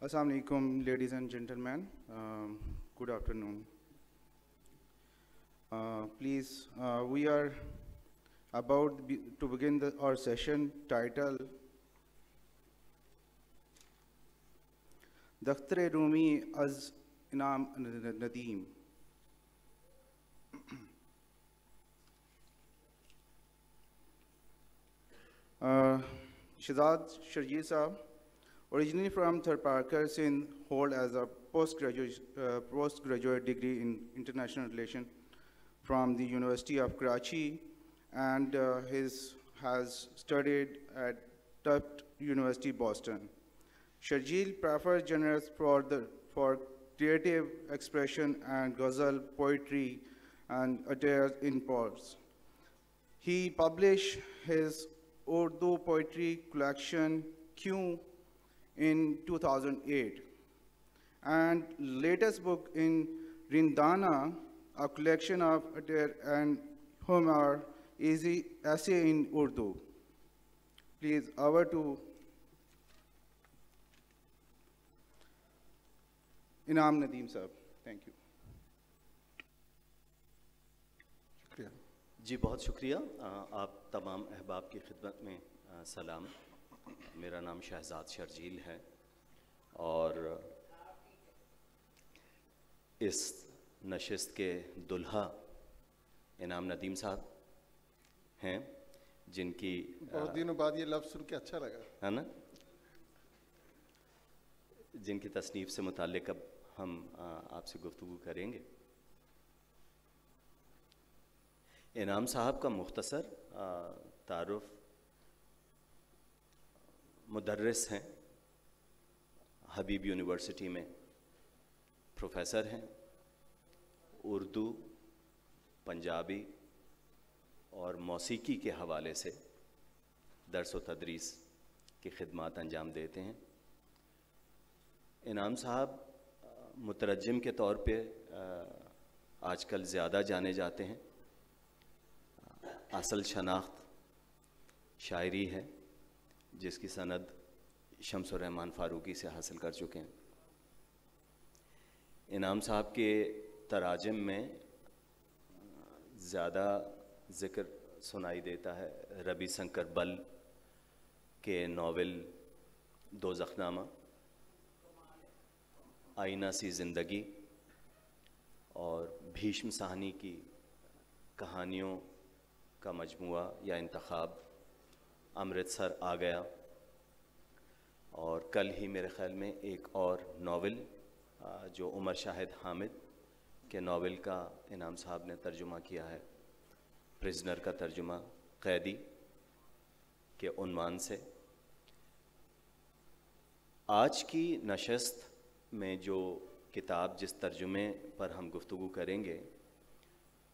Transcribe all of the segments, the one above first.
Assalamu alaikum, ladies and gentlemen. Good afternoon. Please, we are about to begin our session titled Dakhtar Rumi az Inam Nadeem. Shehzad Sharjeel Sahab, originally from Tharparkar, Sindh, hold as a postgraduate degree in international relations from the University of Karachi, and has studied at Tufts University, Boston. Sharjeel prefers genres for creative expression and ghazal poetry and attires in prose. He published his Urdu poetry collection Q in 2008, and latest book in Rindana, a collection of attire and humor, easy essay in Urdu. Please, over to Inam Nadeem sir. Thank you. شکریہ جی، بہت شکریہ. آپ تمام احباب کی خدمت میں سلام. میرا نام شہزاد شرجیل ہے اور اس نشست کے دلہا انعام ندیم صاحب ہیں، جن کی بہت دنوں بعد یہ لفظ سن کے اچھا لگا ہے نا، جن کی تصنیف سے متعلق اب ہم آپ سے گفتگو کریں گے. انعام صاحب کا مختصر تعارف: مدرس ہیں، حبیب یونیورسٹی میں پروفیسر ہیں، اردو، پنجابی اور موسیقی کے حوالے سے درس و تدریس کی خدمات انجام دیتے ہیں. انعام صاحب مترجم کے طور پہ آج کل زیادہ جانے جاتے ہیں. اصل شناخت شاعری ہے، جس کی سند شمس الرحمن فاروقی سے حاصل کر چکے ہیں. انعام صاحب کے تراجم میں زیادہ ذکر سنائی دیتا ہے ربی شنکر بل کے ناول دوزخ نامہ، آئینہ سی زندگی اور بھیشم سہانی کی کہانیوں کا مجموعہ یا انتخاب امرتسر آ گیا. اور کل ہی میرے خیال میں ایک اور ناول جو عمر شاہد حامد کے ناول کا انعام صاحب نے ترجمہ کیا ہے، پرزنر کا ترجمہ، قیدی کے عنوان سے. آج کی نشست میں جو کتاب جس ترجمے پر ہم گفتگو کریں گے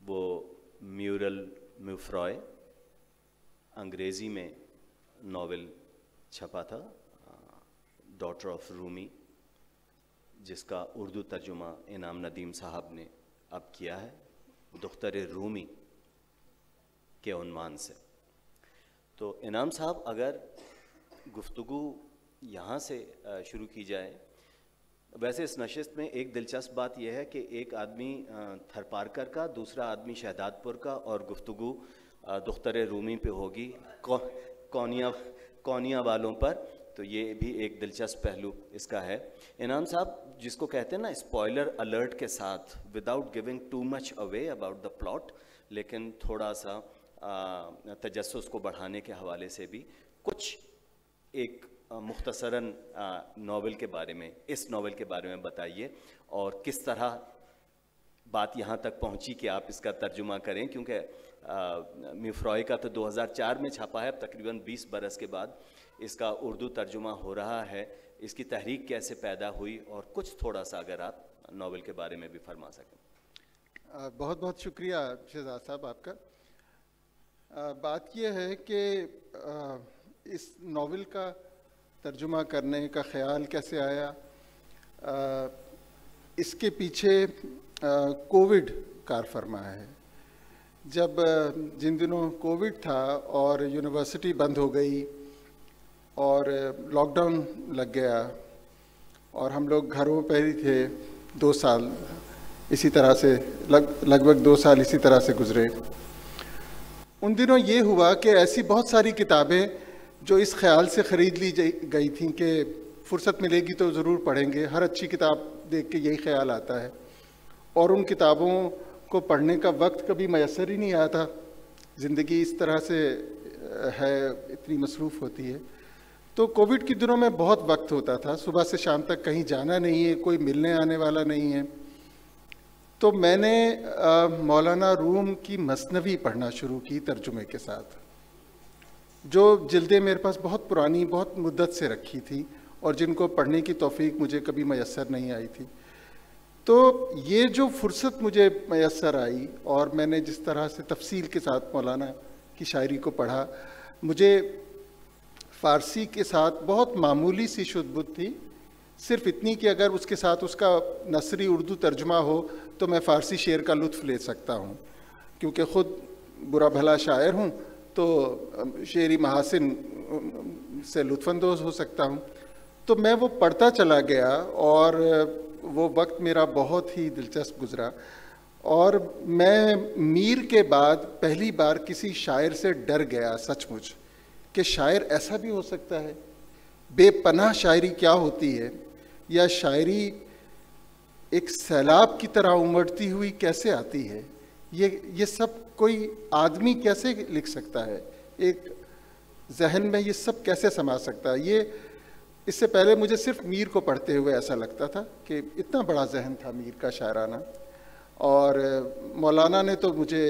وہ میورل میوفرائے، انگریزی میں ناول چھپا تھا ڈاٹر آف رومی، جس کا اردو ترجمہ انعام ندیم صاحب نے اب کیا ہے دختر رومی کے عنوان سے. تو انعام صاحب، اگر گفتگو یہاں سے شروع کی جائے. ویسے اس نشست میں ایک دلچسپ بات یہ ہے کہ ایک آدمی تھرپارکر کا، دوسرا آدمی شہداد پور کا، اور گفتگو دختر رومی پہ ہوگی کونیا والوں پر. تو یہ بھی ایک دلچسپ پہلو اس کا ہے. انعام صاحب، جس کو کہتے ہیں نا اسپوائلر الرٹ کے ساتھ، without giving too much away about the plot, لیکن تھوڑا سا تجسس کو بڑھانے کے حوالے سے بھی کچھ ایک مختصراً ناول کے بارے میں، اس ناول کے بارے میں بتائیے، اور کس طرح بات یہاں تک پہنچی کہ آپ اس کا ترجمہ کریں. کیونکہ میوفرائے کا تو 2004 میں چھپا ہے، اب تقریباً 20 برس کے بعد اس کا اردو ترجمہ ہو رہا ہے. اس کی تحریک کیسے پیدا ہوئی، اور کچھ تھوڑا سا اگر آپ ناول کے بارے میں بھی فرما سکیں. بہت بہت شکریہ شہزاد صاحب آپ کا. بات یہ ہے کہ اس ناول کا ترجمہ کرنے کا خیال کیسے آیا. اس کے پیچھے کووڈ کار فرما ہے. جن دنوں کووڈ تھا اور یونیورسٹی بند ہو گئی اور لاک ڈاؤن لگ گیا، اور ہم لوگ گھروں پہ ہی تھے 2 سال اسی طرح سے، لگ بھگ 2 سال اسی طرح سے گزرے۔ ان دنوں یہ ہوا کہ ایسی بہت ساری کتابیں جو اس خیال سے خرید لی گئی تھیں کہ فرصت ملے گی تو ضرور پڑھیں گے، ہر اچھی کتاب دیکھ کے یہی خیال آتا ہے، اور ان کتابوں کو پڑھنے کا وقت کبھی میسر ہی نہیں آیا تھا۔ زندگی اس طرح سے ہے، اتنی مصروف ہوتی ہے۔ تو کووڈ کے دنوں میں بہت وقت ہوتا تھا، صبح سے شام تک کہیں جانا نہیں ہے، کوئی ملنے آنے والا نہیں ہے، تو میں نے مولانا روم کی مثنوی پڑھنا شروع کی ترجمے کے ساتھ، جو جلدیں میرے پاس بہت پرانی، بہت مدت سے رکھی تھی، اور جن کو پڑھنے کی توفیق مجھے کبھی میسر نہیں آئی تھی۔ تو یہ جو فرصت مجھے میسر آئی، اور میں نے جس طرح سے تفصیل کے ساتھ مولانا کی شاعری کو پڑھا، مجھے فارسی کے ساتھ بہت معمولی سی شد بدھ تھی، صرف اتنی کہ اگر اس کے ساتھ اس کا نثری اردو ترجمہ ہو تو میں فارسی شعر کا لطف لے سکتا ہوں، کیونکہ خود برا بھلا شاعر ہوں تو شعری محاسن سے لطف اندوز ہو سکتا ہوں۔ تو میں وہ پڑھتا چلا گیا، اور وہ وقت میرا بہت ہی دلچسپ گزرا، اور میں میر کے بعد پہلی بار کسی شاعر سے ڈر گیا سچ مچ، کہ شاعر ایسا بھی ہو سکتا ہے، بے پناہ شاعری کیا ہوتی ہے، یا شاعری ایک سیلاب کی طرح امڑتی ہوئی کیسے آتی ہے، یہ سب کوئی آدمی کیسے لکھ سکتا ہے، ایک ذہن میں یہ سب کیسے سما سکتا ہے۔ اس سے پہلے مجھے صرف میر کو پڑھتے ہوئے ایسا لگتا تھا کہ اتنا بڑا ذہن تھا میر کا شاعرانہ، اور مولانا نے تو مجھے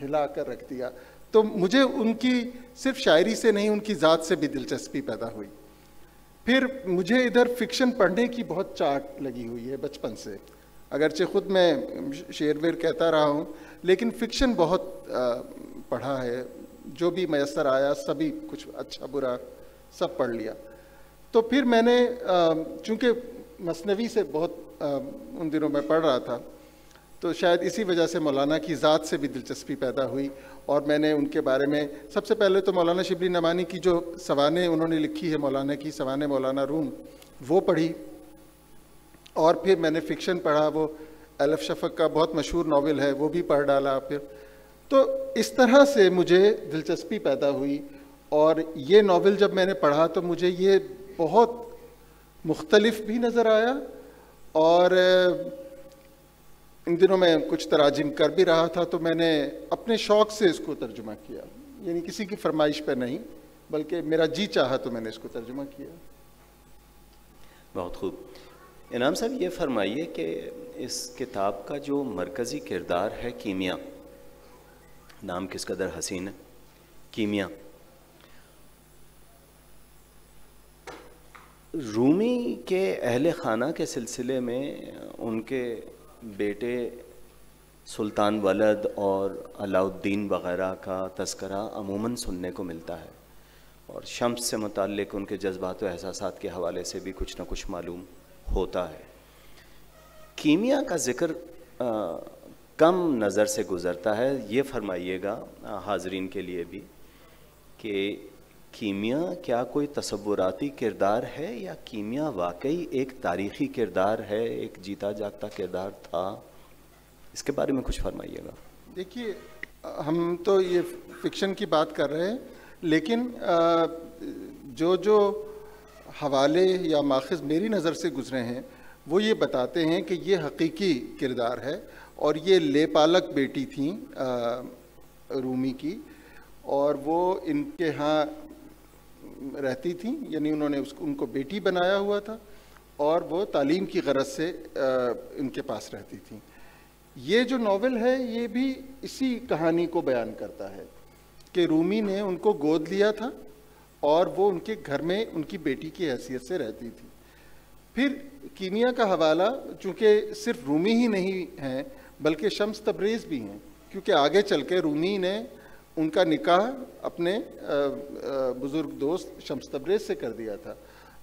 ہلا کر رکھ دیا۔ تو مجھے ان کی صرف شاعری سے نہیں، ان کی ذات سے بھی دلچسپی پیدا ہوئی۔ پھر مجھے ادھر فکشن پڑھنے کی بہت چاٹ لگی ہوئی ہے بچپن سے، اگرچہ خود میں شعر ویر کہتا رہا ہوں، لیکن فکشن بہت پڑھا ہے، جو بھی میسر آیا سبھی، کچھ اچھا برا سب پڑھ لیا۔ تو پھر میں نے چونکہ مثنوی سے بہت ان دنوں میں پڑھ رہا تھا، تو شاید اسی وجہ سے مولانا کی ذات سے بھی دلچسپی پیدا ہوئی، اور میں نے ان کے بارے میں سب سے پہلے تو مولانا شبلی نعمانی کی جو سوانح انہوں نے لکھی ہے، مولانا کی سوانح مولانا روم، وہ پڑھی، اور پھر میں نے فکشن پڑھا، وہ الف شفق کا بہت مشہور ناول ہے، وہ بھی پڑھ ڈالا پھر۔ تو اس طرح سے مجھے دلچسپی پیدا ہوئی، اور یہ ناول جب میں نے پڑھا تو مجھے یہ بہت مختلف بھی نظر آیا، اور ان دنوں میں کچھ تراجم کر بھی رہا تھا، تو میں نے اپنے شوق سے اس کو ترجمہ کیا، یعنی کسی کی فرمائش پہ نہیں، بلکہ میرا جی چاہا تو میں نے اس کو ترجمہ کیا۔ بہت خوب۔ انعام صاحب، یہ فرمائیے کہ اس کتاب کا جو مرکزی کردار ہے کیمیا، نام کس قدر حسین ہے، کیمیا، رومی کے اہل خانہ کے سلسلے میں ان کے بیٹے سلطان ولد اور علاء الدین وغیرہ کا تذکرہ عموماً سننے کو ملتا ہے، اور شمس سے متعلق ان کے جذبات و احساسات کے حوالے سے بھی کچھ نہ کچھ معلوم ہوتا ہے۔ کیمیا کا ذکر کم نظر سے گزرتا ہے، یہ فرمائیے گا حاضرین کے لیے بھی کہ کیمیا کیا کوئی تصوراتی کردار ہے، یا کیمیا واقعی ایک تاریخی کردار ہے، ایک جیتا جاگتا کردار تھا؟ اس کے بارے میں کچھ فرمائیے گا۔ دیکھیے، ہم تو یہ فکشن کی بات کر رہے ہیں، لیکن جو حوالے یا ماخذ میری نظر سے گزرے ہیں وہ یہ بتاتے ہیں کہ یہ حقیقی کردار ہے، اور یہ لے پالک بیٹی تھیں رومی کی، اور وہ ان کے ہاں رہتی تھیں، یعنی انہوں نے ان کو بیٹی بنایا ہوا تھا، اور وہ تعلیم کی غرض سے ان کے پاس رہتی تھیں۔ یہ جو ناول ہے یہ بھی اسی کہانی کو بیان کرتا ہے کہ رومی نے ان کو گود لیا تھا، اور وہ ان کے گھر میں ان کی بیٹی کی حیثیت سے رہتی تھی۔ پھر کیمیا کا حوالہ چونکہ صرف رومی ہی نہیں ہیں بلکہ شمس تبریز بھی ہیں، کیونکہ آگے چل کے رومی نے ان کا نکاح اپنے بزرگ دوست شمس تبریز سے کر دیا تھا۔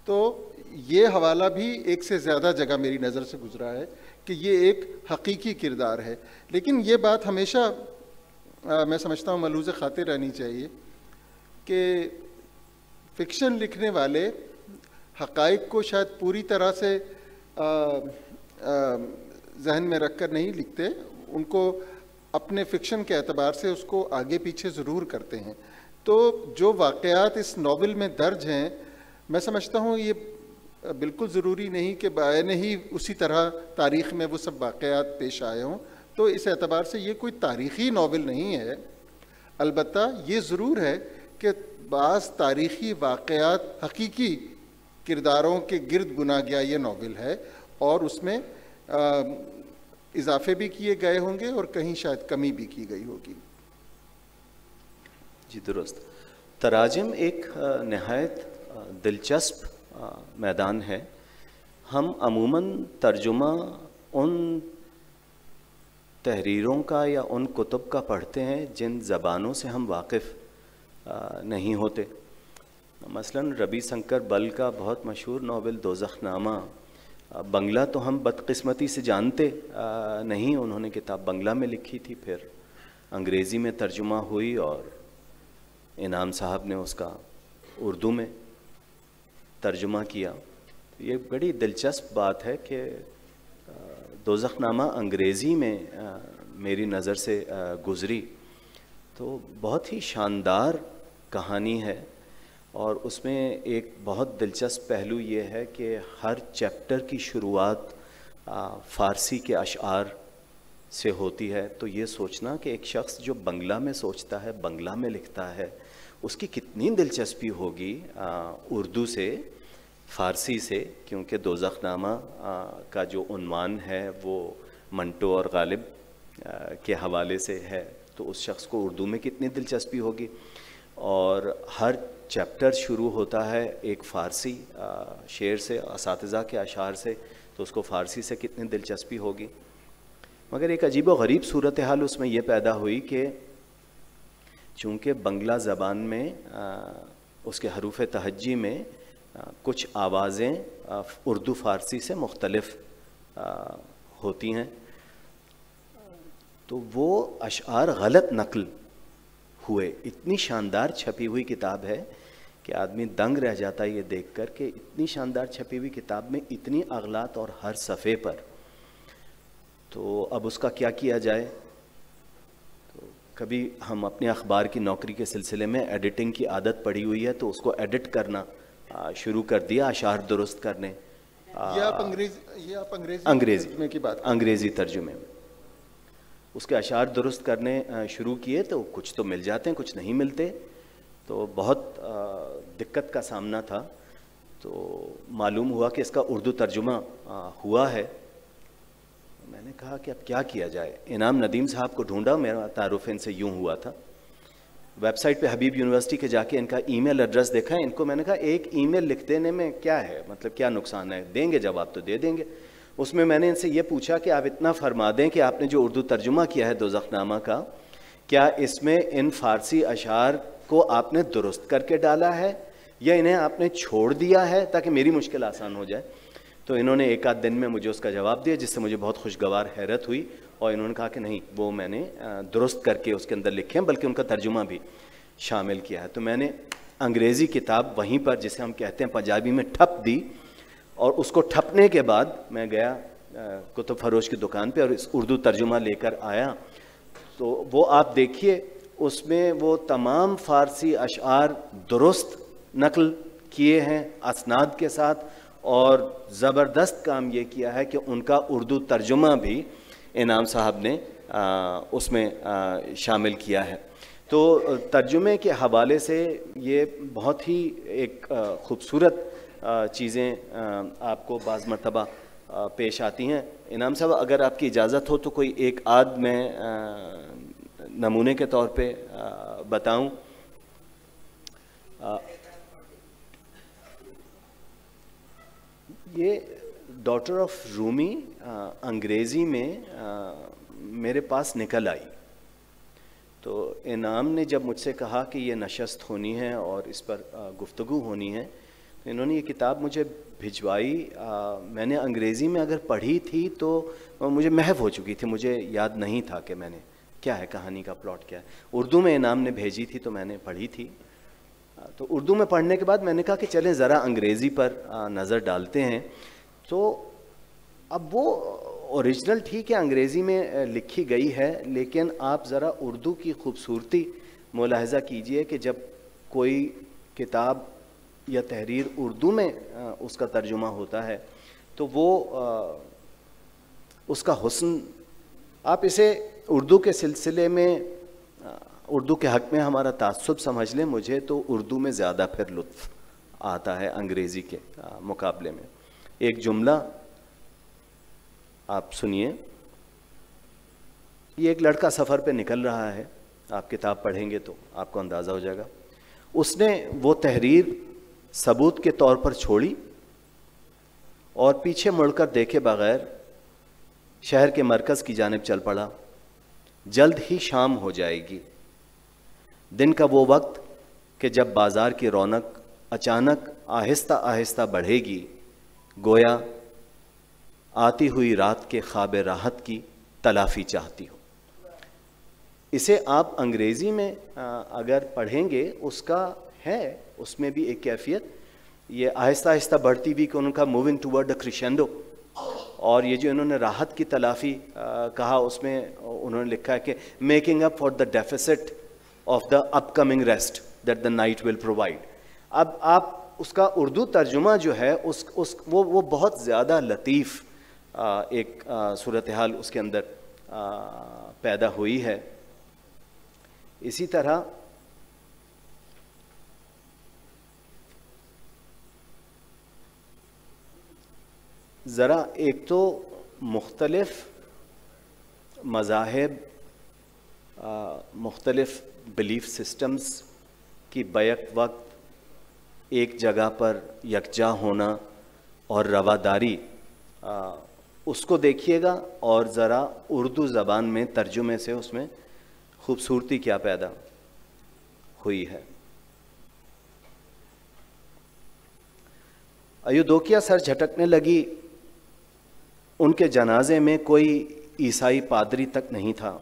تو یہ حوالہ بھی ایک سے زیادہ جگہ میری نظر سے گزرا ہے کہ یہ ایک حقیقی کردار ہے، لیکن یہ بات ہمیشہ میں سمجھتا ہوں ملحوظ خاطر رہنی چاہیے کہ فکشن لکھنے والے حقائق کو شاید پوری طرح سے ذہن میں رکھ کر نہیں لکھتے، ان کو اپنے فکشن کے اعتبار سے اس کو آگے پیچھے ضرور کرتے ہیں. تو جو واقعات اس ناول میں درج ہیں، میں سمجھتا ہوں یہ بالکل ضروری نہیں کہ بعین ہی اسی طرح تاریخ میں وہ سب واقعات پیش آئے ہوں. تو اس اعتبار سے یہ کوئی تاریخی ناول نہیں ہے. البتہ یہ ضرور ہے کہ بعض تاریخی واقعات حقیقی کرداروں کے گرد بنا گیا یہ ناول ہے، اور اس میں اضافے بھی کیے گئے ہوں گے اور کہیں شاید کمی بھی کی گئی ہوگی. جی درست. تراجم ایک نہایت دلچسپ میدان ہے. ہم عموماً ترجمہ ان تحریروں کا یا ان کتب کا پڑھتے ہیں جن زبانوں سے ہم واقف نہیں ہوتے. مثلاً ربی شنکر بل کا بہت مشہور ناول دوزخ نامہ، بنگلہ تو ہم بدقسمتی سے جانتے نہیں. انہوں نے کتاب بنگلہ میں لکھی تھی، پھر انگریزی میں ترجمہ ہوئی اور انعام صاحب نے اس کا اردو میں ترجمہ کیا. یہ بڑی دلچسپ بات ہے کہ دوزخ نامہ انگریزی میں میری نظر سے گزری، تو بہت ہی شاندار کہانی ہے. اور اس میں ایک بہت دلچسپ پہلو یہ ہے کہ ہر چیپٹر کی شروعات فارسی کے اشعار سے ہوتی ہے. تو یہ سوچنا کہ ایک شخص جو بنگلہ میں سوچتا ہے، بنگلہ میں لکھتا ہے، اس کی کتنی دلچسپی ہوگی اردو سے، فارسی سے، کیونکہ دوزخ نامہ کا جو عنوان ہے وہ منٹو اور غالب کے حوالے سے ہے، تو اس شخص کو اردو میں کتنی دلچسپی ہوگی. اور ہر چیپٹر شروع ہوتا ہے ایک فارسی شعر سے، اساتذہ کے اشعار سے، تو اس کو فارسی سے کتنی دلچسپی ہوگی. مگر ایک عجیب و غریب صورتحال اس میں یہ پیدا ہوئی کہ چونکہ بنگلہ زبان میں اس کے حروف تہجی میں کچھ آوازیں اردو فارسی سے مختلف ہوتی ہیں، تو وہ اشعار غلط نقل ہوئے. اتنی شاندار چھپی ہوئی کتاب ہے کہ آدمی دنگ رہ جاتا ہے یہ دیکھ کر کہ اتنی شاندار چھپی ہوئی کتاب میں اتنی اغلاط اور ہر صفحے پر. تو اب اس کا کیا کیا جائے؟ تو کبھی ہم اپنے اخبار کی نوکری کے سلسلے میں ایڈیٹنگ کی عادت پڑی ہوئی ہے، تو اس کو ایڈٹ کرنا شروع کر دیا، اشعار درست کرنے. انگریزی ترجمے میں اس کے اشعار درست کرنے شروع کیے، تو کچھ تو مل جاتے ہیں، کچھ نہیں ملتے. تو بہت دقت کا سامنا تھا. تو معلوم ہوا کہ اس کا اردو ترجمہ ہوا ہے. میں نے کہا کہ اب کیا کیا جائے. انعام ندیم صاحب کو ڈھونڈا، میرا تعارف ان سے یوں ہوا تھا. ویب سائٹ پہ حبیب یونیورسٹی کے جا کے ان کا ای میل ایڈریس دیکھا. ان کو میں نے کہا ایک ای میل لکھ دینے میں کیا ہے، مطلب کیا نقصان ہے، دیں گے جواب تو دے دیں گے. اس میں نے ان سے یہ پوچھا کہ آپ اتنا فرما دیں کہ آپ نے جو اردو ترجمہ کیا ہے دوزخ نامہ کا، کیا اس میں ان فارسی اشعار کو آپ نے درست کر کے ڈالا ہے یا انہیں آپ نے چھوڑ دیا ہے تاکہ میری مشکل آسان ہو جائے. تو انہوں نے ایک آدھ دن میں مجھے اس کا جواب دیا، جس سے مجھے بہت خوشگوار حیرت ہوئی. اور انہوں نے کہا کہ نہیں، وہ میں نے درست کر کے اس کے اندر لکھے ہیں، بلکہ ان کا ترجمہ بھی شامل کیا ہے. تو میں نے انگریزی کتاب وہیں پر، جسے ہم کہتے ہیں پنجابی میں، ٹھپ دی. اور اس کو ٹھپنے کے بعد میں گیا کتب فروش کی دکان پہ اور اس اردو ترجمہ لے کر آیا. تو وہ آپ دیکھیے، اس میں وہ تمام فارسی اشعار درست نقل کیے ہیں اسناد کے ساتھ، اور زبردست کام یہ کیا ہے کہ ان کا اردو ترجمہ بھی انعام صاحب نے اس میں شامل کیا ہے. تو ترجمے کے حوالے سے یہ بہت ہی ایک خوبصورت چیزیں آپ کو بعض مرتبہ پیش آتی ہیں. انعام صاحب، اگر آپ کی اجازت ہو تو کوئی ایک آدھ میں نمونے کے طور پہ بتاؤں. یہ ڈاٹر آف رومی انگریزی میں میرے پاس نکل آئی. تو انعام نے جب مجھ سے کہا کہ یہ نشست ہونی ہے اور اس پر گفتگو ہونی ہے، انہوں نے یہ کتاب مجھے بھجوائی. میں نے انگریزی میں اگر پڑھی تھی تو مجھے محو ہو چکی تھی، مجھے یاد نہیں تھا کہ میں نے کیا ہے کہانی کا پلاٹ کیا ہے. اردو میں انعام نے بھیجی تھی تو میں نے پڑھی تھی. تو اردو میں پڑھنے کے بعد میں نے کہا کہ چلیں ذرا انگریزی پر نظر ڈالتے ہیں. تو اب وہ اوریجنل ٹھیک ہے انگریزی میں لکھی گئی ہے, لیکن آپ ذرا اردو کی خوبصورتی ملاحظہ کیجئے کہ جب کوئی کتاب یا تحریر اردو میں اس کا ترجمہ ہوتا ہے تو وہ اس کا حسن, آپ اسے اردو کے سلسلے میں, اردو کے حق میں ہمارا تعصب سمجھ لیں, مجھے تو اردو میں زیادہ پھر لطف آتا ہے انگریزی کے مقابلے میں. ایک جملہ آپ سنیے, یہ ایک لڑکا سفر پہ نکل رہا ہے, آپ کتاب پڑھیں گے تو آپ کو اندازہ ہو جائے گا. اس نے وہ تحریر ثبوت کے طور پر چھوڑی اور پیچھے مڑ کر دیکھے بغیر شہر کے مرکز کی جانب چل پڑا. جلد ہی شام ہو جائے گی, دن کا وہ وقت کہ جب بازار کی رونق اچانک آہستہ آہستہ بڑھے گی, گویا آتی ہوئی رات کے خواب راحت کی تلافی چاہتی ہو. اسے آپ انگریزی میں اگر پڑھیں گے, اس کا ہے اس میں بھی ایک کیفیت, یہ آہستہ آہستہ بڑھتی ہوئی کہ ان کا موونگ ٹورڈ اے کریشنڈو, اور یہ جو انہوں نے راحت کی تلافی کہا اس میں انہوں نے لکھا ہے کہ making up for the deficit of the up coming rest that the night will provide. اب آپ اس کا اردو ترجمہ جو ہے وہ بہت زیادہ لطیف ایک صورتحال اس کے اندر پیدا ہوئی ہے. اسی طرح ذرا ایک تو مختلف مذاہب, مختلف بلیف سسٹمز کی بیک وقت ایک جگہ پر یکجا ہونا اور رواداری, اس کو دیکھیے گا, اور ذرا اردو زبان میں ترجمے سے اس میں خوبصورتی کیا پیدا ہوئی ہے. ایودھیا سر جھٹکنے لگی, ان کے جنازے میں کوئی عیسائی پادری تک نہیں تھا.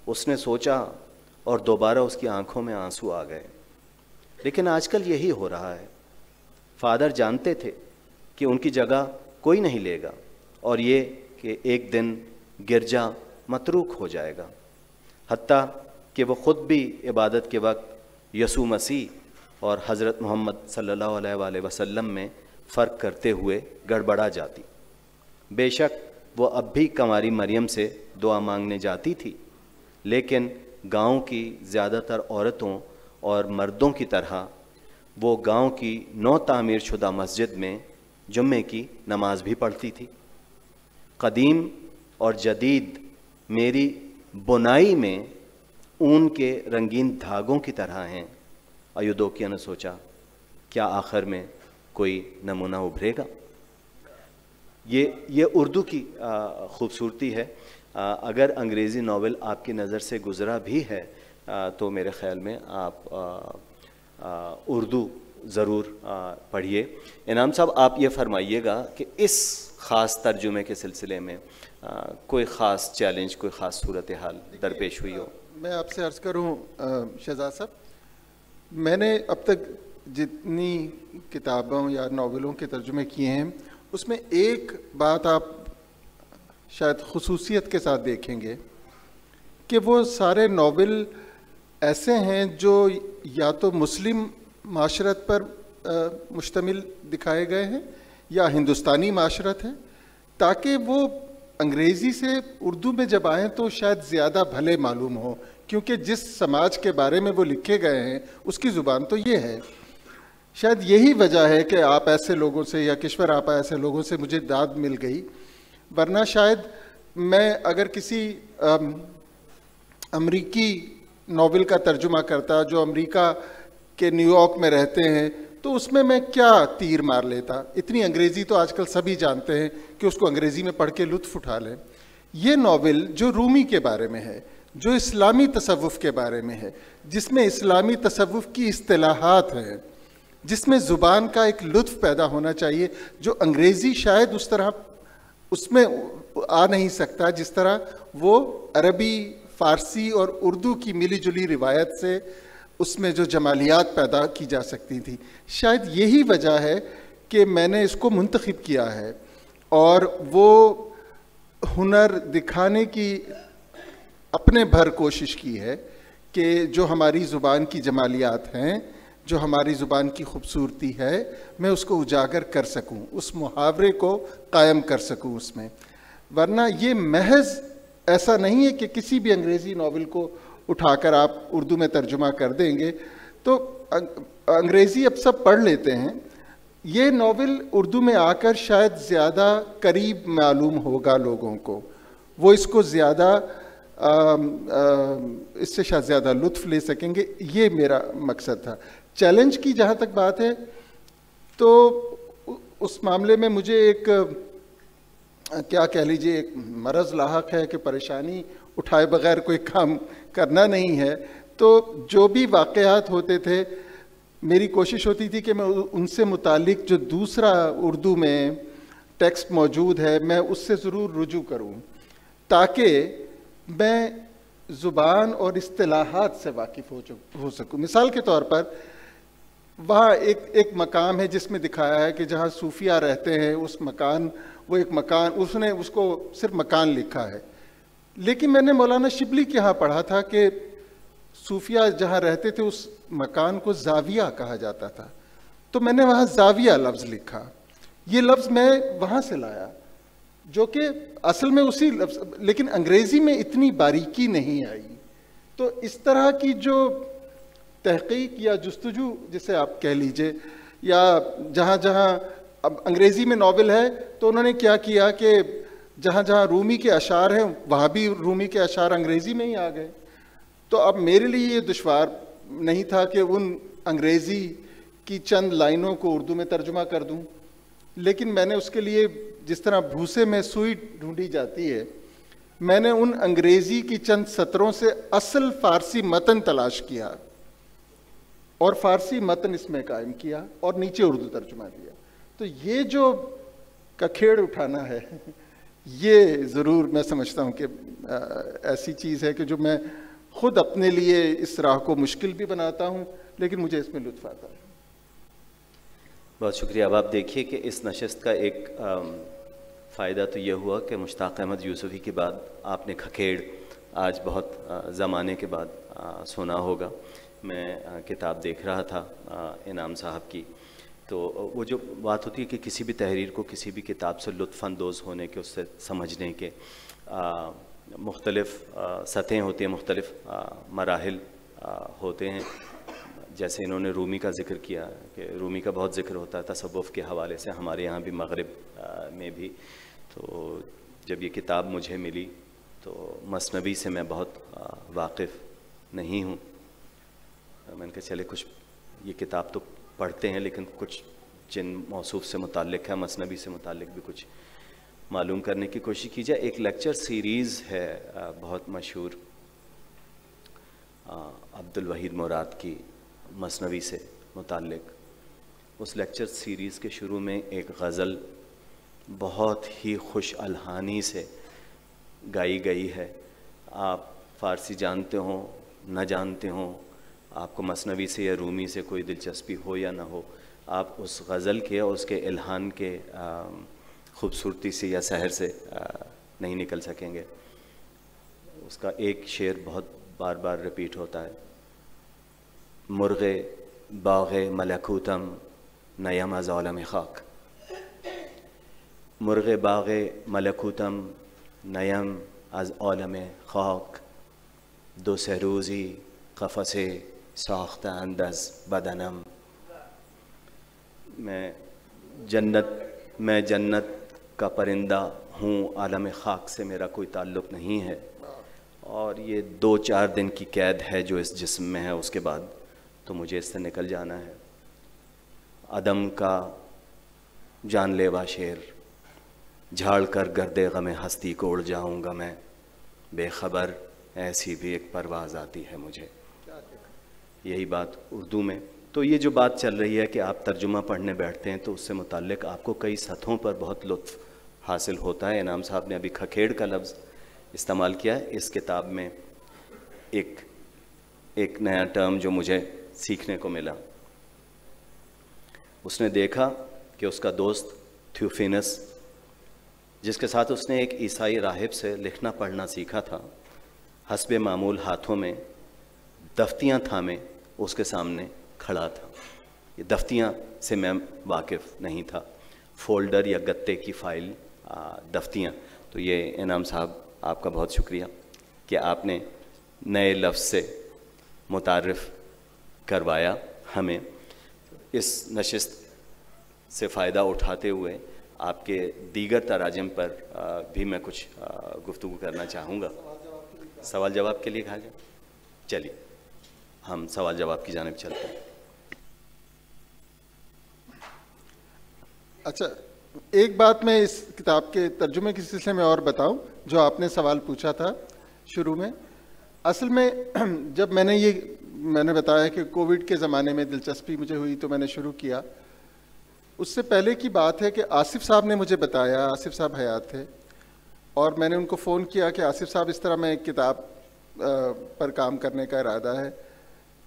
اس نے سوچا اور دوبارہ اس کی آنکھوں میں آنسو آ گئے. لیکن آج کل یہی ہو رہا ہے. فادر جانتے تھے کہ ان کی جگہ کوئی نہیں لے گا, اور یہ کہ ایک دن گرجا متروک ہو جائے گا, حتیٰ کہ وہ خود بھی عبادت کے وقت یسوع مسیح اور حضرت محمد صلی اللہ علیہ وآلہ وسلم میں فرق کرتے ہوئے گڑبڑا جاتی. بے شک وہ اب بھی کنواری مریم سے دعا مانگنے جاتی تھی, لیکن گاؤں کی زیادہ تر عورتوں اور مردوں کی طرح وہ گاؤں کی نو تعمیر شدہ مسجد میں جمعے کی نماز بھی پڑھتی تھی. قدیم اور جدید میری بنائی میں اون کے رنگین دھاگوں کی طرح ہیں. ایودھیا نے سوچا, کیا آخر میں کوئی نمونہ ابھرے گا؟ یہ اردو کی خوبصورتی ہے. اگر انگریزی ناول آپ کی نظر سے گزرا بھی ہے تو میرے خیال میں آپ اردو ضرور پڑھیے. انعام صاحب, آپ یہ فرمائیے گا کہ اس خاص ترجمے کے سلسلے میں کوئی خاص چیلنج, کوئی خاص صورتحال درپیش ہوئی ہو؟ میں آپ سے عرض کروں شہزاد صاحب, میں نے اب تک جتنی کتابوں یا ناولوں کے ترجمے کیے ہیں اس میں ایک بات آپ شاید خصوصیت کے ساتھ دیکھیں گے کہ وہ سارے ناول ایسے ہیں جو یا تو مسلم معاشرت پر مشتمل دکھائے گئے ہیں یا ہندوستانی معاشرت ہے, تاکہ وہ انگریزی سے اردو میں جب آئیں تو شاید زیادہ بھلے معلوم ہوں, کیونکہ جس سماج کے بارے میں وہ لکھے گئے ہیں اس کی زبان تو یہ ہے. شاید یہی وجہ ہے کہ آپ ایسے لوگوں سے یا کشور آپ ایسے لوگوں سے مجھے داد مل گئی, ورنہ شاید میں اگر کسی امریکی ناول کا ترجمہ کرتا جو امریکہ کے نیو یارک میں رہتے ہیں تو اس میں کیا تیر مار لیتا. اتنی انگریزی تو آج کل سبھی جانتے ہیں کہ اس کو انگریزی میں پڑھ کے لطف اٹھا لیں. یہ ناول جو رومی کے بارے میں ہے, جو اسلامی تصوف کے بارے میں ہے, جس میں اسلامی تصوف کی اصطلاحات ہیں, جس میں زبان کا ایک لطف پیدا ہونا چاہیے جو انگریزی شاید اس طرح اس میں آ نہیں سکتا جس طرح وہ عربی, فارسی اور اردو کی ملی جلی روایت سے اس میں جو جمالیات پیدا کی جا سکتی تھی. شاید یہی وجہ ہے کہ میں نے اس کو منتخب کیا ہے اور وہ ہنر دکھانے کی اپنے بھر کوشش کی ہے کہ جو ہماری زبان کی جمالیات ہیں, جو ہماری زبان کی خوبصورتی ہے, میں اس کو اجاگر کر سکوں, اس محاورے کو قائم کر سکوں اس میں. ورنہ یہ محض ایسا نہیں ہے کہ کسی بھی انگریزی ناول کو اٹھا کر آپ اردو میں ترجمہ کر دیں گے تو انگریزی اب سب پڑھ لیتے ہیں. یہ ناول اردو میں آ کر شاید زیادہ قریب معلوم ہوگا لوگوں کو, وہ اس کو زیادہ اس سے شاید زیادہ لطف لے سکیں گے. یہ میرا مقصد تھا. چیلنج کی جہاں تک بات ہے تو اس معاملے میں مجھے ایک کیا کہہ لیجیے ایک مرض لاحق ہے کہ پریشانی اٹھائے بغیر کوئی کام کرنا نہیں ہے. تو جو بھی واقعات ہوتے تھے میری کوشش ہوتی تھی کہ میں ان سے متعلق جو دوسرا اردو میں ٹیکسٹ موجود ہے میں اس سے ضرور رجوع کروں تاکہ میں زبان اور اصطلاحات سے واقف ہو سکوں. مثال کے طور پر وہاں ایک مقام ہے جس میں دکھایا ہے کہ جہاں صوفیہ رہتے ہیں, اس مکان, وہ ایک مکان, اس نے اس کو صرف مکان لکھا ہے. لیکن میں نے مولانا شبلی کے ہاں پڑھا تھا کہ صوفیہ جہاں رہتے تھے اس مکان کو زاویہ کہا جاتا تھا, تو میں نے وہاں زاویہ لفظ لکھا. یہ لفظ میں وہاں سے لایا جو کہ اصل میں اسی لفظ, لیکن انگریزی میں اتنی باریکی نہیں آئی. تو اس طرح کی جو تحقیق یا جستجو جسے آپ کہہ لیجئے, یا جہاں جہاں اب انگریزی میں ناول ہے تو انہوں نے کیا کیا کہ جہاں جہاں رومی کے اشعار ہیں وہاں بھی رومی کے اشعار انگریزی میں ہی آ گئے. تو اب میرے لیے یہ دشوار نہیں تھا کہ ان انگریزی کی چند لائنوں کو اردو میں ترجمہ کر دوں, لیکن میں نے اس کے لیے جس طرح بھوسے میں سوئی ڈھونڈی جاتی ہے, میں نے ان انگریزی کی چند سطروں سے اصل فارسی متن تلاش کیا اور فارسی متن اس میں قائم کیا اور نیچے اردو ترجمہ دیا. تو یہ جو ککھیڑ اٹھانا ہے یہ ضرور میں سمجھتا ہوں کہ ایسی چیز ہے کہ جو میں خود اپنے لیے اس راہ کو مشکل بھی بناتا ہوں, لیکن مجھے اس میں لطف آتا ہے. بہت شکریہ. اب آپ دیکھیے کہ اس نشست کا ایک فائدہ تو یہ ہوا کہ مشتاق احمد یوسفی کے بعد آپ نے کھکھیڑ آج بہت زمانے کے بعد سنا ہوگا. میں کتاب دیکھ رہا تھا انعام صاحب کی, تو وہ جو بات ہوتی ہے کہ کسی بھی تحریر کو کسی بھی کتاب سے لطف اندوز ہونے کے, اس سے سمجھنے کے مختلف سطحیں ہوتی ہیں, مختلف مراحل ہوتے ہیں. جیسے انہوں نے رومی کا ذکر کیا کہ رومی کا بہت ذکر ہوتا ہے تصوف کے حوالے سے, ہمارے یہاں بھی مغرب میں بھی. تو جب یہ کتاب مجھے ملی تو مثنوی سے میں بہت واقف نہیں ہوں. میں نے کہا چلے کچھ یہ کتاب تو پڑھتے ہیں لیکن کچھ جن موصوف سے متعلق ہے مثنوی سے متعلق بھی کچھ معلوم کرنے کی کوشش کی جائے. ایک لیکچر سیریز ہے بہت مشہور عبد الوحید مراد کی مثنوی سے متعلق. اس لیکچر سیریز کے شروع میں ایک غزل بہت ہی خوش الحانی سے گائی گئی ہے. آپ فارسی جانتے ہوں نہ جانتے ہوں, آپ کو مثنوی سے یا رومی سے کوئی دلچسپی ہو یا نہ ہو, آپ اس غزل کے اور اس کے الحان کے خوبصورتی سے یا سحر سے نہیں نکل سکیں گے. اس کا ایک شعر بہت بار بار ریپیٹ ہوتا ہے, مرغ باغ ملکوتم نیم از عالم خاک. مرغ باغ ملکوتم نیم از عالم خاک, دو سه روزی قفس ساختند از بدنم. میں جنت کا پرندہ ہوں, عالم خاک سے میرا کوئی تعلق نہیں ہے, اور یہ 2-4 دن کی قید ہے جو اس جسم میں ہے, اس کے بعد تو مجھے اس سے نکل جانا ہے. عدم کا جان لیوا شیر, جھاڑ کر گرد غم ہستی کو اڑ جاؤں گا میں, بے خبر ایسی بھی ایک پرواز آتی ہے مجھے. یہی بات اردو میں. تو یہ جو بات چل رہی ہے کہ آپ ترجمہ پڑھنے بیٹھتے ہیں تو اس سے متعلق آپ کو کئی سطحوں پر بہت لطف حاصل ہوتا ہے. انعام صاحب نے ابھی کھکھیڑ کا لفظ استعمال کیا ہے. اس کتاب میں ایک ایک نیا ٹرم جو مجھے سیکھنے کو ملا. اس نے دیکھا کہ اس کا دوست تھیوفینس، جس کے ساتھ اس نے ایک عیسائی راہب سے لکھنا پڑھنا سیکھا تھا، حسب معمول ہاتھوں میں دفتیاں تھامے اس کے سامنے کھڑا تھا. یہ دفتیاں سے میں واقف نہیں تھا، فولڈر یا گتے کی فائل دفتیاں. تو یہ انعام صاحب آپ کا بہت شکریہ کہ آپ نے نئے لفظ سے متعارف کروایا ہمیں. اس نشست سے فائدہ اٹھاتے ہوئے آپ کے دیگر تراجم پر بھی میں کچھ گفتگو کرنا چاہوں گا. سوال جواب کے لیے کہا جائے. چلیے ہم سوال جواب کی جانب چلتے ہیں. اچھا، ایک بات میں اس کتاب کے ترجمے کے سلسلے میں اور بتاؤں، جو آپ نے سوال پوچھا تھا شروع میں. اصل میں جب میں نے بتایا کہ کووڈ کے زمانے میں دلچسپی مجھے ہوئی تو میں نے شروع کیا. اس سے پہلے کی بات ہے کہ آصف صاحب نے مجھے بتایا، آصف صاحب حیات تھے، اور میں نے ان کو فون کیا کہ آصف صاحب اس طرح میں ایک کتاب پر کام کرنے کا ارادہ ہے.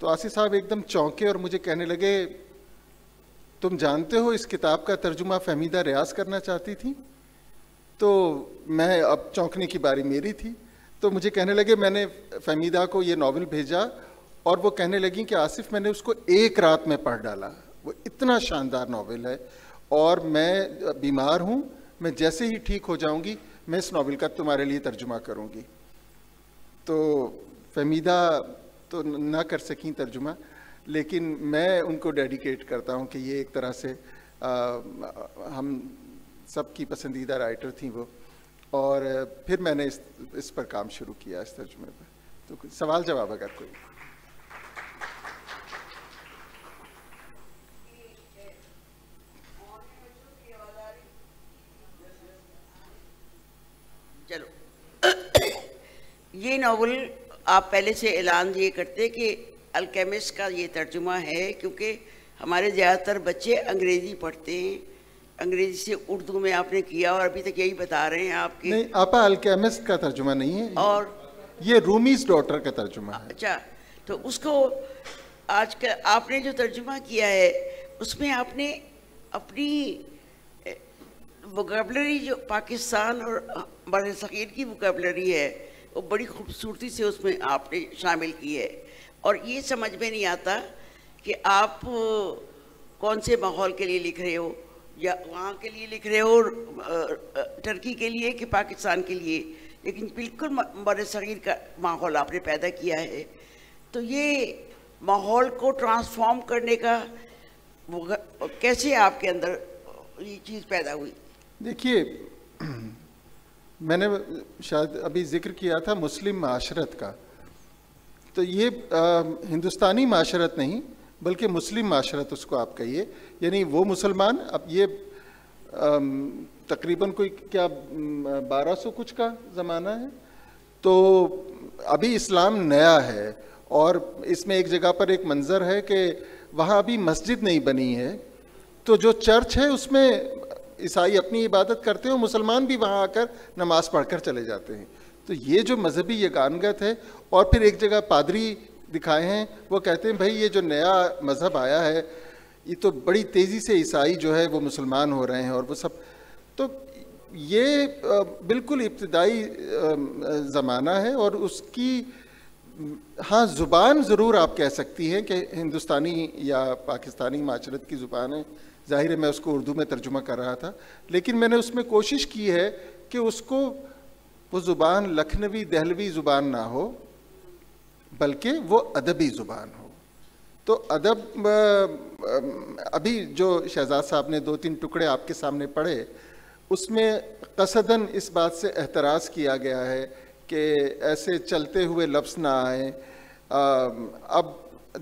تو آصف صاحب ایک دم چونکے اور مجھے کہنے لگے، تم جانتے ہو اس کتاب کا ترجمہ فہمیدہ ریاض کرنا چاہتی تھی؟ تو میں اب چونکنے کی باری میری تھی. تو مجھے کہنے لگے، میں نے فہمیدہ کو یہ ناول بھیجا اور وہ کہنے لگیں کہ آصف میں نے اس کو ایک رات میں پڑھ ڈالا. وہ اتنا شاندار ناول ہے اور میں بیمار ہوں، میں جیسے ہی ٹھیک ہو جاؤں گی میں اس ناول کا تمہارے لیے ترجمہ کروں گی. تو فہمیدہ تو نہ کر سکیں ترجمہ، لیکن میں ان کو ڈیڈیکیٹ کرتا ہوں کہ یہ ایک طرح سے ہم سب کی پسندیدہ رائٹر تھیں وہ. اور پھر میں نے اس پر کام شروع کیا، اس ترجمے پر. تو سوال جواب اگر کوئی. چلو، یہ ناول آپ پہلے سے اعلان یہ کرتے کہ الکیمسٹ کا یہ ترجمہ ہے، کیونکہ ہمارے زیادہ تر بچے انگریزی پڑھتے ہیں. انگریزی سے اردو میں آپ نے کیا اور ابھی تک یہی بتا رہے ہیں آپ کی. نہیں آپا، الکیمسٹ کا ترجمہ نہیں ہے، اور یہ رومیز ڈاٹر کا ترجمہ ہے. اچھا، تو اس کو آج کا آپ نے جو ترجمہ کیا ہے اس میں آپ نے اپنی ووکیبلری، جو پاکستان اور بر صغیر کی ووکیبلری ہے، وہ بڑی خوبصورتی سے اس میں آپ نے شامل کی ہے. اور یہ سمجھ میں نہیں آتا کہ آپ کون سے ماحول کے لیے لکھ رہے ہو، یا وہاں کے لیے لکھ رہے ہو، ٹرکی کے لیے کہ پاکستان کے لیے، لیکن بالکل بر صغیر کا ماحول آپ نے پیدا کیا ہے. تو یہ ماحول کو ٹرانسفارم کرنے کا کیسے آپ کے اندر یہ چیز پیدا ہوئی؟ دیکھیے، میں نے شاید ابھی ذکر کیا تھا مسلم معاشرت کا. تو یہ ہندوستانی معاشرت نہیں بلکہ مسلم معاشرت اس کو آپ کہیے، یعنی وہ مسلمان. اب یہ تقریباً کوئی کیا 1200 کچھ کا زمانہ ہے، تو ابھی اسلام نیا ہے. اور اس میں ایک جگہ پر ایک منظر ہے کہ وہاں ابھی مسجد نہیں بنی ہے، تو جو چرچ ہے اس میں عیسائی اپنی عبادت کرتے ہیں، مسلمان بھی وہاں آ کر نماز پڑھ کر چلے جاتے ہیں. تو یہ جو مذہبی یگانگت ہے. اور پھر ایک جگہ پادری دکھائے ہیں، وہ کہتے ہیں بھائی یہ جو نیا مذہب آیا ہے یہ تو بڑی تیزی سے عیسائی جو ہے وہ مسلمان ہو رہے ہیں اور وہ سب. تو یہ بالکل ابتدائی زمانہ ہے. اور اس کی ہاں زبان ضرور آپ کہہ سکتی ہیں کہ ہندوستانی یا پاکستانی معاشرت کی زبان ہے. ظاہر ہے میں اس کو اردو میں ترجمہ کر رہا تھا، لیکن میں نے اس میں کوشش کی ہے کہ اس کو وہ زبان لکھنوی دہلوی زبان نہ ہو بلکہ وہ ادبی زبان ہو. تو ادب، ابھی جو شہزاد صاحب نے 2-3 ٹکڑے آپ کے سامنے پڑھے، اس میں قصداً اس بات سے احتراز کیا گیا ہے کہ ایسے چلتے ہوئے لفظ نہ آئیں. اب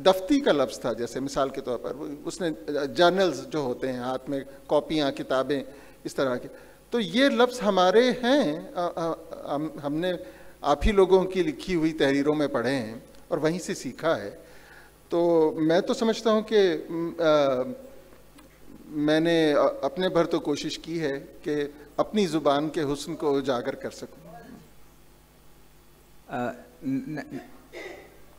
دفتی کا لفظ تھا، جیسے مثال کے طور پر اس نے جرنلز جو ہوتے ہیں ہاتھ میں، کاپیاں، کتابیں، اس طرح کے. تو یہ لفظ ہمارے ہیں، ہم نے آپ ہی لوگوں کی لکھی ہوئی تحریروں میں پڑھے ہیں اور وہیں سے سیکھا ہے. تو میں تو سمجھتا ہوں کہ میں نے اپنے بھر تو کوشش کی ہے کہ اپنی زبان کے حسن کو اجاگر کر سکوں.